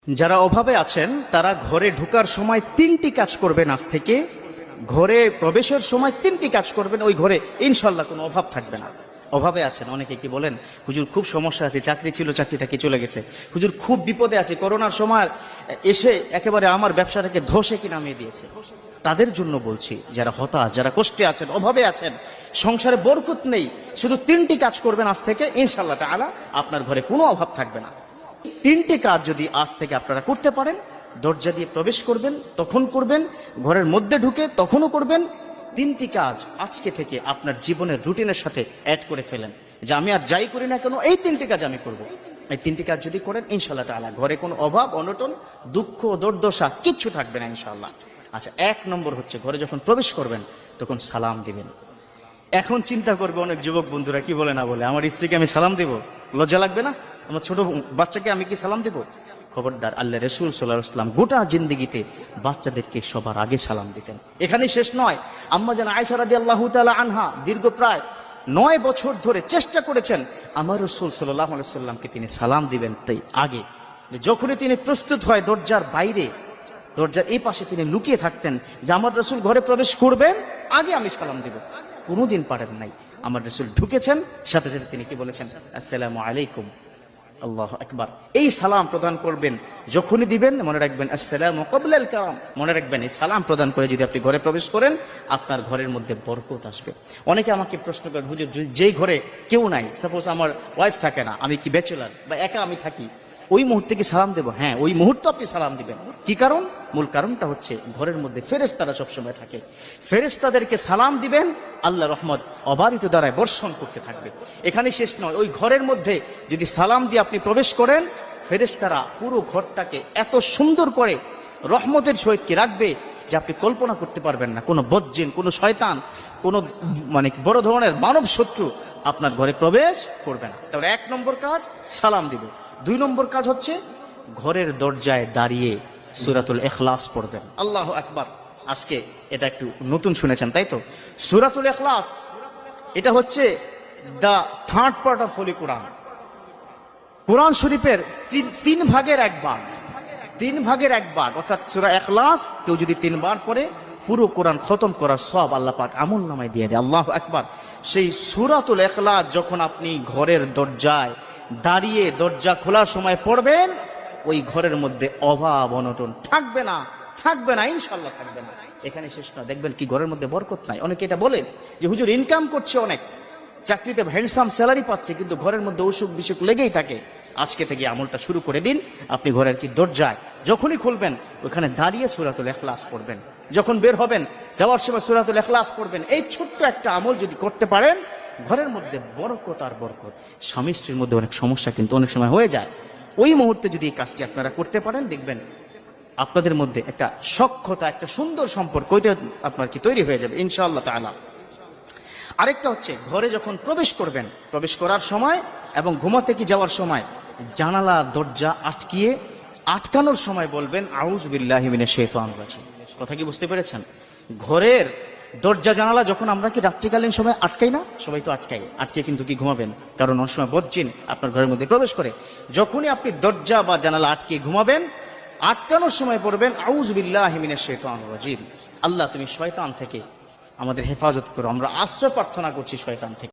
যারা অভাবে আছেন তারা ঘরে ঢোকার সময় তিনটি কাজ করবেন। আজ থেকে ঘরে প্রবেশের সময় তিনটি কাজ করবেন, ওই ঘরে ইনশাল্লাহ কোনো অভাব থাকবে না। অভাবে আছেন, অনেকে কি বলেন, হুজুর খুব সমস্যা আছে, চাকরি ছিল চাকরিটা কি চলে গেছে, হুজুর খুব বিপদে আছে, করোনার সময় এসে একেবারে আমার ব্যবসাটাকে ধসে কি নামিয়ে দিয়েছে। তাদের জন্য বলছি, যারা হতাশ, যারা কষ্টে আছেন, অভাবে আছেন, সংসারে বরকত নেই, শুধু তিনটি কাজ করবেন আজ থেকে, ইনশাল্লাহ তাআলা আপনার ঘরে কোনো অভাব থাকবে না। তিনটি কাজ যদি আজ থেকে আপনারা করতে পারেন, দরজা দিয়ে প্রবেশ করবেন তখন করবেন, ঘরের মধ্যে ঢুকে তখনও করবেন। তিনটি কাজ আজকে থেকে আপনার জীবনের রুটিনের সাথে অ্যাড করে ফেলেন, যে আমি আর যাই করি না কেন এই তিনটি কাজ আমি করব। এই তিনটি কাজ যদি করেন ইনশাআল্লাহ তাআলা ঘরে কোনো অভাব অনটন দুঃখ দুর্দশা কিচ্ছু থাকবে না ইনশাআল্লাহ। আচ্ছা, এক নম্বর হচ্ছে ঘরে যখন প্রবেশ করবেন তখন সালাম দিবেন। এখন চিন্তা করবে অনেক যুবক বন্ধুরা, কি বলে না বলে, আমার স্ত্রীকে আমি সালাম দেব, লজ্জা লাগবে না? আমার ছোট বাচ্চাকে আমি কি সালাম দেব? খবরদার, আল্লাহ রাসূল সাল্লাল্লাহু আলাইহি ওয়াসাল্লাম গোটা জিন্দেগিতে বাচ্চাদেরকে সবার আগে সালাম দিতেন। এখানে শেষ নয়, আম্মা জান আয়েশা রাদিয়াল্লাহু তাআলা আনহা দীর্ঘ প্রায় 9 বছর ধরে চেষ্টা করেছেন আমার রাসূল সাল্লাল্লাহু আলাইহি ওয়াসাল্লামকে তিনি সালাম দিবেন। তাই আগে যখনই তিনি প্রস্তুত হয় দরজার বাইরে, দরজার এই পাশে তিনি লুকিয়ে থাকতেন যে আমার রাসূল ঘরে প্রবেশ করবেন, আগে আমি সালাম দেব। কোনোদিন পারেন নাই। আমার রাসূল ঢুকেছেন, সাথে সাথে তিনি কি বলেছেন? আসসালামু আলাইকুম। আল্লাহু আকবার। এই সালাম প্রদান করবেন, যখনই দিবেন মনে রাখবেন আসসালামু ক্বাবলাল কালাম, মনে রাখবেন এই সালাম প্রদান করে যদি আপনি ঘরে প্রবেশ করেন আপনার ঘরের মধ্যে বরকত আসবে। অনেকে আমাকে প্রশ্ন করেন, হুজুর যেই ঘরে কেউ নাই, সাপোজ আমার ওয়াইফ থাকে না, আমি কি ব্যাচেলার বা একা আমি থাকি, ওই মুহূর্তে কি সালাম দেব? হ্যাঁ, ওই মুহূর্তে আপনি সালাম দিবেন। কি কারণ? মূল কারণটা হচ্ছে ঘরের মধ্যে ফেরেশতারা সবসময় থাকে, ফেরেশতাদেরকে সালাম দিবেন, আল্লাহ রহমত অবারিত দ্বারায় বর্ষণ করতে থাকবে। এখানে শেষ নয়, ওই ঘরের মধ্যে যদি সালাম দিয়ে আপনি প্রবেশ করেন, ফেরেশতারা পুরো ঘরটাকে এত সুন্দর করে রহমতের সহিত কি রাখবে যে আপনি কল্পনা করতে পারবেন না। কোনো বজ্জিন, কোনো শয়তান, কোনো বড় ধরনের মানব শত্রু আপনার ঘরে প্রবেশ করবে না। তাহলে 1 নম্বর কাজ সালাম দিব। 2 নম্বর কাজ হচ্ছে ঘরের দরজায় দাঁড়িয়ে সূরাতুল ইখলাস পড়বেন। আল্লাহু আকবার। আজকে এটা একটু নতুন শুনেছেন, তাই তো? সূরাতুল ইখলাস এটা হচ্ছে দা থার্ড পার্ট অফ হোলি কোরআন। কোরআন শরীফের 3 ভাগের 1 ভাগ, 3 ভাগের 1 ভাগ, অর্থাৎ সূরা ইখলাস কেউ যদি 3 বার পড়ে পুরো কোরআন খতম করার সওয়াব আল্লাহ পাক আমলনামায় দিয়ে দেয়। আল্লাহু আকবার। সেই সূরাতুল ইখলাস যখন আপনি ঘরের দরজায় দাঁড়িয়ে দরজা খোলার সময় পড়বেন, ওই ঘরের মধ্যে অভাব অনটন থাকবে না, থাকবে না, ইনশাআল্লাহ থাকবে না। এখানে শেষ না, দেখবেন কি ঘরের মধ্যে বরকত নাই। অনেকে এটা বলে যে হুজুর ইনকাম করছে অনেক, চাকরিতে হ্যান্ডসাম স্যালারি পাচ্ছে, কিন্তু ঘরের মধ্যে অসুখ বিসুখ লেগেই থাকে। আজকে থেকে আমলটা শুরু করে দিন। আপনি ঘরের কি দরজায় যখনই খুলবেন ওখানে দাঁড়িয়ে সূরাতুল ইখলাস পড়বেন, যখন বের হবেন যাওয়ার সময় সূরাতুল ইখলাস পড়বেন। এই ছোট্ট একটা আমল যদি করতে পারেন, ঘরের মধ্যে বরকত আর বরকত। স্বামী স্ত্রীর মধ্যে অনেক সমস্যা কিন্তু অনেক সময় হয়ে যায়, ওই মুহূর্তে যদি এই কাজটি আপনারা করতে পারেন, দেখবেন আপনাদের মধ্যে একটা সখ্যতা, একটা সুন্দর সম্পর্ক আপনার কি তৈরি হয়ে যাবে ইনশাআল্লাহ তাআলা। আরেকটা হচ্ছে ঘরে যখন প্রবেশ করবেন, প্রবেশ করার সময় এবং ঘুমাতে কি যাওয়ার সময় জানালা দরজা আটকানোর সময় বলবেন আউযু বিল্লাহি মিনাশ শাইতানির রাজিম। কথা কি বুঝতে পেরেছেন? ঘরের দরজা জানালা যখন আমরা কি রাত্রিকালীন সময় আটকাই না, সবাই তো আটকে কিন্তু কি ঘুমাবেন, কারণ অনেক সময় বজ্জিন আপনার ঘরের মধ্যে প্রবেশ করে। যখনই আপনি দরজা বা জানালা আটকে ঘুমাবেন, আটকানোর সময় পড়বেন আউযু বিল্লাহি মিনাশ শাইতানির রাজিম। আল্লাহ তুমি শয়তান থেকে আমাদের হেফাজত করো, আমরা আশ্রয় প্রার্থনা করছি শয়তান থেকে।